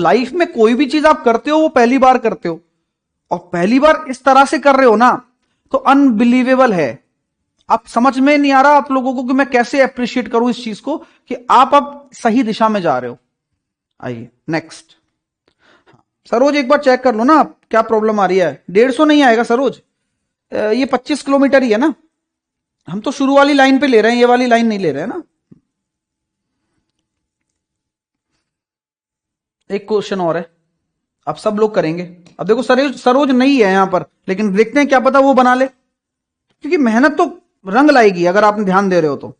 Life में कोई भी चीज आप करते हो वो पहली बार करते हो, और पहली बार इस तरह से कर रहे हो ना, तो अनबिलीवेबल है। आप समझ में नहीं आ रहा आप लोगों को कि मैं कैसे अप्रिशिएट करूं इस चीज को कि आप अब सही दिशा में जा रहे हो। आइए नेक्स्ट। सरोज एक बार चेक कर लो ना आप क्या प्रॉब्लम आ रही है। 150 नहीं आएगा सरोज, ये 25 किलोमीटर ही है ना। हम तो शुरू वाली लाइन पे ले रहे हैं, ये वाली लाइन नहीं ले रहे हैं ना। एक क्वेश्चन और है, अब सब लोग करेंगे। अब देखो सरोज सरोज नहीं है यहां पर, लेकिन देखते हैं क्या पता वो बना ले, क्योंकि मेहनत तो रंग लाएगी अगर आपने ध्यान दे रहे हो तो।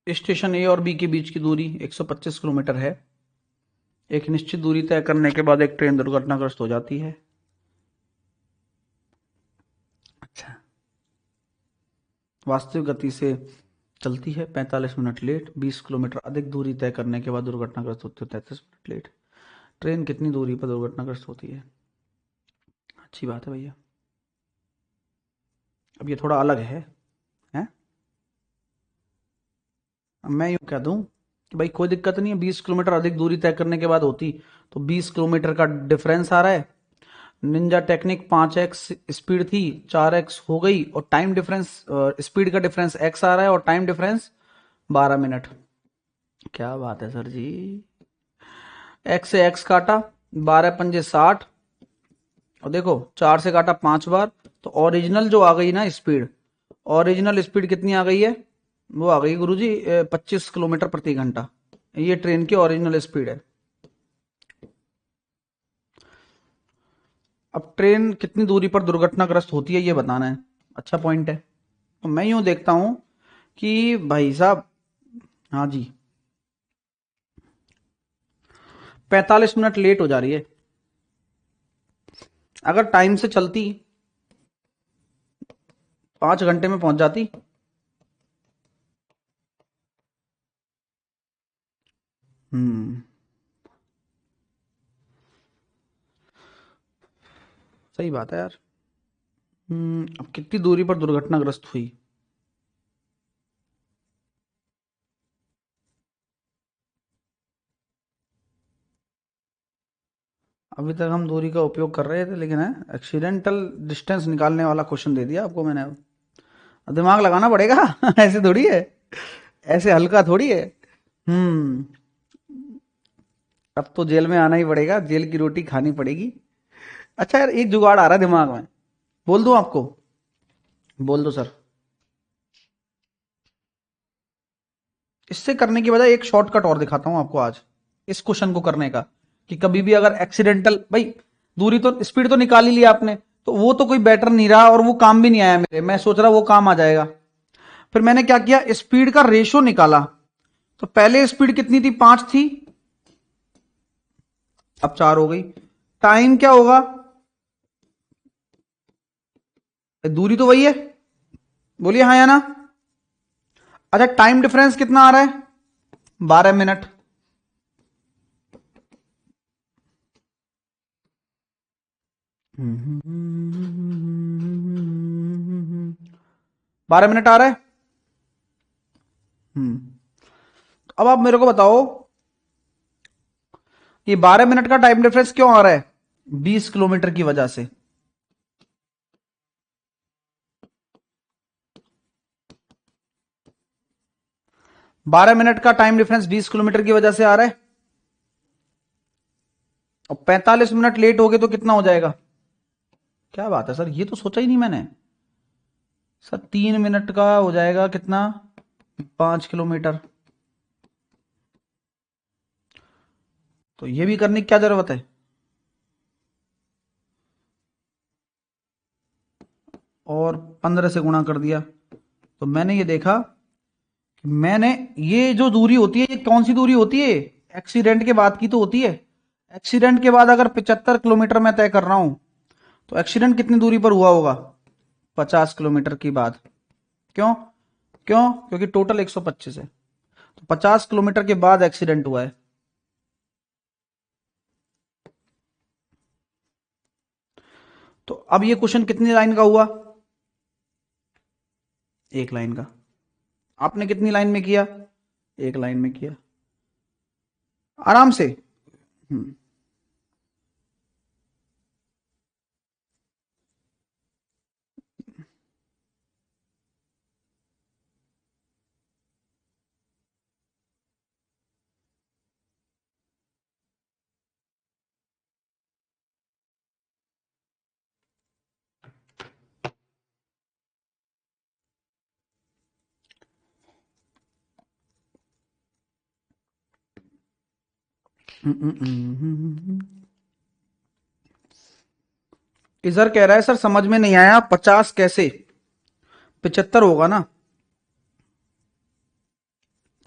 स्टेशन ए और बी के बीच की दूरी 125 किलोमीटर है। एक निश्चित दूरी तय करने के बाद एक ट्रेन दुर्घटनाग्रस्त हो जाती है। अच्छा, वास्तविक गति से चलती है, 45 मिनट लेट, 20 किलोमीटर अधिक दूरी तय करने के बाद दुर्घटनाग्रस्त होती है, 33 मिनट लेट। ट्रेन कितनी दूरी पर दुर्घटनाग्रस्त होती है? अच्छी बात है भैया। अब ये थोड़ा अलग है, हैं? अब मैं यूं कह दूं कि भाई कोई दिक्कत नहीं है, 20 किलोमीटर अधिक दूरी तय करने के बाद होती, तो 20 किलोमीटर का डिफरेंस आ रहा है। निंजा टेक्निक 5x स्पीड थी, 4x हो गई, और टाइम डिफरेंस, स्पीड का डिफरेंस x आ रहा है और टाइम डिफरेंस 12 मिनट। क्या बात है सर जी। x से x काटा, 12 पंजे 60, और देखो 4 से काटा 5 बार, तो ओरिजिनल जो आ गई ना स्पीड, ओरिजिनल स्पीड कितनी आ गई है? वो आ गई गुरुजी 25 किलोमीटर प्रति घंटा। ये ट्रेन की ओरिजिनल स्पीड है। अब ट्रेन कितनी दूरी पर दुर्घटनाग्रस्त होती है ये बताना है। अच्छा पॉइंट है। तो मैं यूं देखता हूं कि भाई साहब, हाँ जी, 45 मिनट लेट हो जा रही है। अगर टाइम से चलती 5 घंटे में पहुंच जाती। हम्म, सही बात है यार। अब कितनी दूरी पर दुर्घटनाग्रस्त हुई? अभी तक हम दूरी का उपयोग कर रहे थे, लेकिन है एक्सीडेंटल डिस्टेंस निकालने वाला क्वेश्चन दे दिया आपको मैंने। अब दिमाग लगाना पड़ेगा ऐसे थोड़ी है, ऐसे हल्का थोड़ी है। हम्म, अब तो जेल में आना ही पड़ेगा, जेल की रोटी खानी पड़ेगी। अच्छा यार, एक जुगाड़ आ रहा है दिमाग में, बोल दूं आपको? बोल दो सर। इससे करने की बजाय एक शॉर्टकट और दिखाता हूं आपको आज, इस क्वेश्चन को करने का। कि कभी भी अगर एक्सीडेंटल, भाई दूरी तो, स्पीड तो निकाल ही लिया आपने, तो वो तो कोई बेटर नहीं रहा और वो काम भी नहीं आया मेरे, मैं सोच रहा वो काम आ जाएगा। फिर मैंने क्या किया, स्पीड का रेशो निकाला। तो पहले स्पीड कितनी थी? 5 थी, अब 4 हो गई। टाइम क्या होगा? दूरी तो वही है, बोलिए हाँ या ना। अच्छा, टाइम डिफरेंस कितना आ रहा है? 12 मिनट। हम्म, 12 मिनट आ रहा है। हम्म, अब आप मेरे को बताओ, ये 12 मिनट का टाइम डिफरेंस क्यों आ रहा है? 20 किलोमीटर की वजह से। 12 मिनट का टाइम डिफरेंस 20 किलोमीटर की वजह से आ रहा है। और 45 मिनट लेट हो गए तो कितना हो जाएगा? क्या बात है सर, ये तो सोचा ही नहीं मैंने। सर 3 मिनट का हो जाएगा कितना, 5 किलोमीटर। तो ये भी करने की क्या जरूरत है, और 15 से गुणा कर दिया। तो मैंने ये देखा कि मैंने, ये जो दूरी होती है ये कौन सी दूरी होती है, एक्सीडेंट के बाद की तो होती है। एक्सीडेंट के बाद अगर 75 किलोमीटर मैं तय कर रहा हूं, तो एक्सीडेंट कितनी दूरी पर हुआ होगा, 50 किलोमीटर की बाद। क्यों, क्यों, क्योंकि टोटल 125 है, तो 50 किलोमीटर के बाद एक्सीडेंट हुआ है। तो अब ये क्वेश्चन कितनी लाइन का हुआ, एक लाइन का। आपने कितनी लाइन में किया, एक लाइन में किया, आराम से। हम्म इधर कह रहा है सर समझ में नहीं आया, 50 कैसे, 75 होगा ना।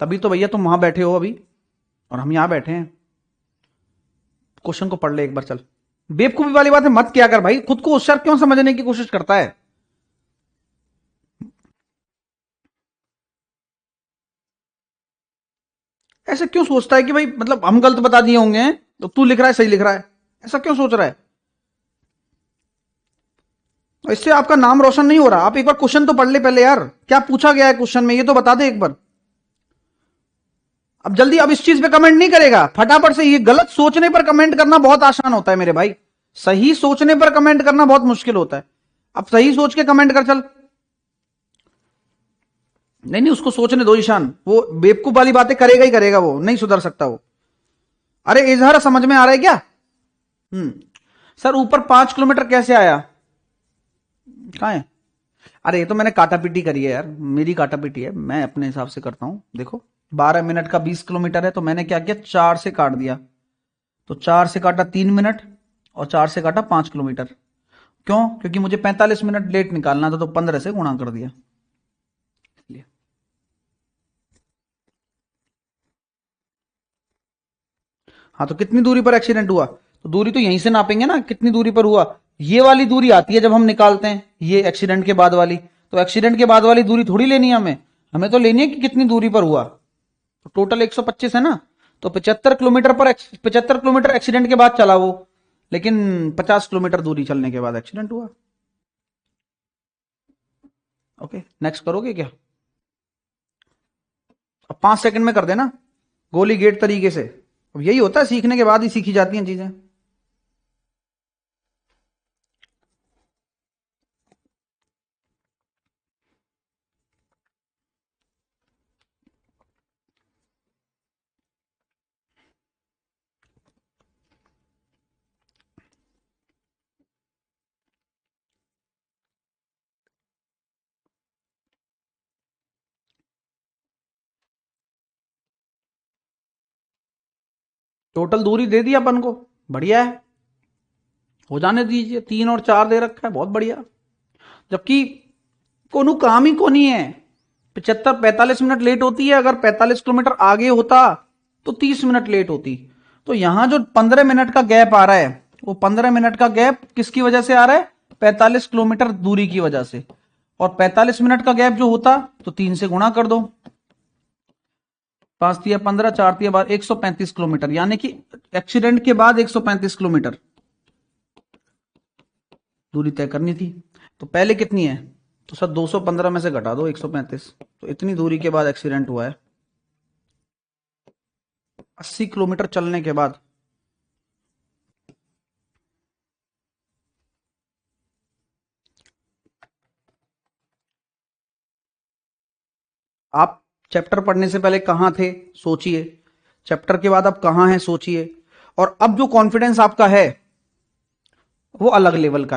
तभी तो भैया तुम वहां बैठे हो अभी, और हम यहां बैठे हैं। क्वेश्चन को पढ़ ले एक बार, चल। बेवकूफी वाली बात है मत किया कर भाई, खुद को होशियार क्यों समझने की कोशिश करता है। ऐसे क्यों सोचता है कि भाई मतलब हम गलत बता दिए होंगे, तो तू लिख रहा है सही लिख रहा है, ऐसा क्यों सोच रहा है। इससे आपका नाम रोशन नहीं हो रहा। आप एक बार क्वेश्चन तो पढ़ ले पहले यार, क्या पूछा गया है क्वेश्चन में, ये तो बता दे एक बार। अब जल्दी, अब इस चीज पे कमेंट नहीं करेगा फटाफट से। ये गलत सोचने पर कमेंट करना बहुत आसान होता है मेरे भाई, सही सोचने पर कमेंट करना बहुत मुश्किल होता है। अब सही सोच के कमेंट कर चल। नहीं नहीं, उसको सोचने दो ईशान, वो बेवकूफ वाली बातें करेगा ही करेगा, वो नहीं सुधर सकता वो। अरे इजहार समझ में आ रहा है क्या। हम्म सर ऊपर 5 किलोमीटर कैसे आया, कहाँ है। अरे ये तो मैंने काटा पीटी करी है यार, मेरी काटा पीटी है, मैं अपने हिसाब से करता हूं। देखो 12 मिनट का 20 किलोमीटर है, तो मैंने क्या किया, 4 से काट दिया। तो 4 से काटा 3 मिनट, और 4 से काटा 5 किलोमीटर। क्यों, क्योंकि मुझे 45 मिनट लेट निकालना था, तो 15 से गुणा कर दिया इसलिए। हाँ तो कितनी दूरी पर एक्सीडेंट हुआ, तो दूरी तो यहीं से नापेंगे ना, कितनी दूरी पर हुआ। ये वाली दूरी आती है जब हम निकालते हैं, ये एक्सीडेंट के बाद वाली। तो एक्सीडेंट के बाद वाली दूरी थोड़ी लेनी है हमें, हमें तो लेनी है कि कितनी दूरी पर हुआ। तो टोटल 125 है ना, तो 75 किलोमीटर पर 75 किलोमीटर एक्सीडेंट के बाद चला वो, लेकिन 50 किलोमीटर दूरी चलने के बाद एक्सीडेंट हुआ। ओके नेक्स्ट करोगे क्या, अब 5 सेकंड में कर देना, गोली गेट तरीके से। अब यही होता है, सीखने के बाद ही सीखी जाती हैं चीजें। टोटल दूरी दे दी अपन को, बढ़िया है, हो जाने दीजिए। 3 और 4 दे रखा है, बहुत बढ़िया। जबकि कोनू काम ही को नहीं है, 45 मिनट लेट होती है, अगर 45 किलोमीटर आगे होता तो 30 मिनट लेट होती। तो यहां जो 15 मिनट का गैप आ रहा है, वो 15 मिनट का गैप किसकी वजह से आ रहा है, 45 किलोमीटर दूरी की वजह से। और 45 मिनट का गैप जो होता, तो 3 से गुणा कर दो, 5 तिया 15, 4 तिया 12, 135 किलोमीटर, यानी कि एक्सीडेंट के बाद 135 किलोमीटर दूरी तय करनी थी। तो पहले कितनी है, तो सर 215 में से घटा दो 135, तो इतनी दूरी के बाद एक्सीडेंट हुआ है, 80 किलोमीटर चलने के बाद। आप चैप्टर पढ़ने से पहले कहां थे सोचिए, चैप्टर के बाद आप कहां हैं सोचिए, और अब जो कॉन्फिडेंस आपका है वो अलग लेवल का है।